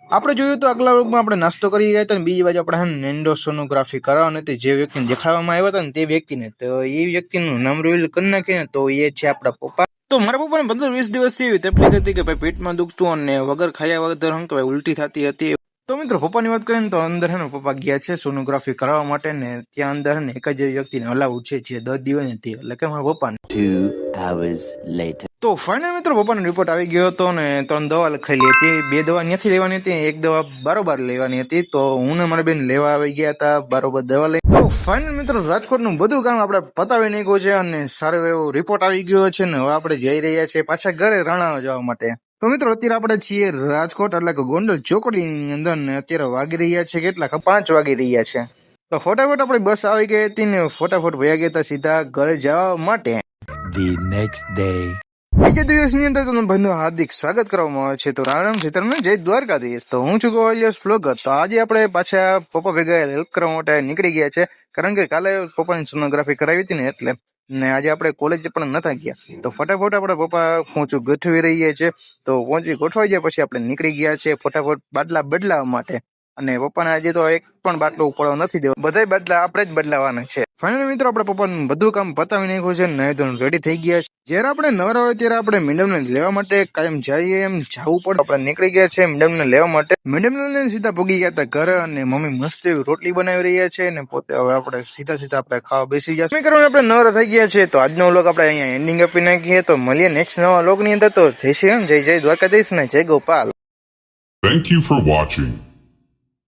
આપણે જોયું તો આગલા વર્ગમાં આપણે નાસ્તો કરી ગયા હતા ને બીજી બાજુ આપણે નેન્ડો સોનોગ્રાફી કરાવવાની હતી જે વ્યક્તિને દેખાડવામાં આવ્યા હતા ને તે વ્યક્તિને, તો એ વ્યક્તિનું નામ રિવીલ કરી નાખીએ તો એ છે આપણા પપ્પા. તો મારા પપ્પાને 15-20 દિવસથી એવી તકલીફ હતી કે ભાઈ પેટમાં દુખતું અને વગર ખાયા વગર હંક ઉલટી થતી હતી. તો મિત્રો પપ્પાની વાત કરીએ ને તો અંદર પપ્પા ગયા છે સોનોગ્રાફી કરાવવા માટે ને ત્યાં અંદર એક જ વ્યક્તિને હલાવું છે જે 10 દિવસ હતી એટલે કે મારા પપ્પાને. 2 hours later. તો ફાઇનલ મિત્રો પપ્પાનો રિપોર્ટ આવી ગયો હતો ને 3 દવા લખાયેલી હતી. 2 દવા ત્યાંથી લેવાની હતી, 1 દવા બારોબાર લેવાની હતી. તો હું ને મારા બેન લેવા આવી ગયા હતા બારોબાર દવા લઈ. તો ફાઇનલ મિત્રો રાજકોટનું બધું કામ આપણે પતાવી નાખ્યું છે અને સારો એવો રિપોર્ટ આવી ગયો છે ને હવે આપણે જઈ રહ્યા છીએ પાછા ઘરે રાણા જવા માટે. તો મિત્રો અત્યારે આપણે છીએ રાજકોટ એટલે કે ગોંડલ ચોકડીની અંદર ને અત્યારે વાગી રહ્યા છે કેટલા 5 વાગી રહ્યા છે. તો ફટાફટ આપણી બસ આવી ગઈ હતી ને ફટાફટ વયા ગયા હતા સીધા ઘરે જવા માટે. The next day. બીજા દિવસની અંદર તમને ભાઈનું હાર્દિક સ્વાગત કરવામાં આવે છે. તો રામ સીતારામ જય દ્વારકાધીશ. તો હું છું ગોવાલિયસ બ્લોગર. તો આજે આપણે પાછા પપ્પા ભેગા હેલ્પ કરવા માટે નીકળી ગયા છે કારણ કે કાલે પપ્પાની સોનોગ્રાફી કરાવી હતી ને એટલે ને આજે આપણે કોલેજ પણ નતા ગયા. તો ફટાફટ આપણે પપ્પા પહોંચું ગોઠવી રહીએ છે. તો પહોંચી ગોઠવાઈ જાય પછી આપણે નીકળી ગયા છે ફટાફટ બાટલા બદલાવા માટે. અને પપ્પાને આજે તો એક પણ બાટલો ઉપાડવા નથી દેવો, બધા બાટલા આપણે જ બદલાવાના છે. ફાઇનલ મિત્રો આપણે પપ્પાનું બધું કામ પતાવી નાખ્યું છે ને તો રેડી થઈ ગયા છે. જ્યારે આપણે નવરા હોય ત્યારે આપણે મેડમને લેવા માટે કાયમ જઈએ એમ જવું પડે. આપણે નીકળી ગયા છે મેડમને લેવા માટે. મેડમને લઈને સીધા ભોગી ગયા હતા ઘરે અને મમ્મી મસ્ત એવી રોટલી બનાવી રહ્યા છે ને પોતે હવે આપણે સીધા આપણે ખાવા બેસી ગયા છે. કરવાનું આપણે નવરા થઈ ગયા છે. તો આજનો વ્લોગ આપણે અહીંયા એન્ડિંગ આપી નાખીએ. તો મળીએ નેક્સ્ટ નવા વ્લોગ ની અંદર. તો જય શ્રી રામ, જય દ્વારકાધીશ ને જય Gopal. Thank you for watching.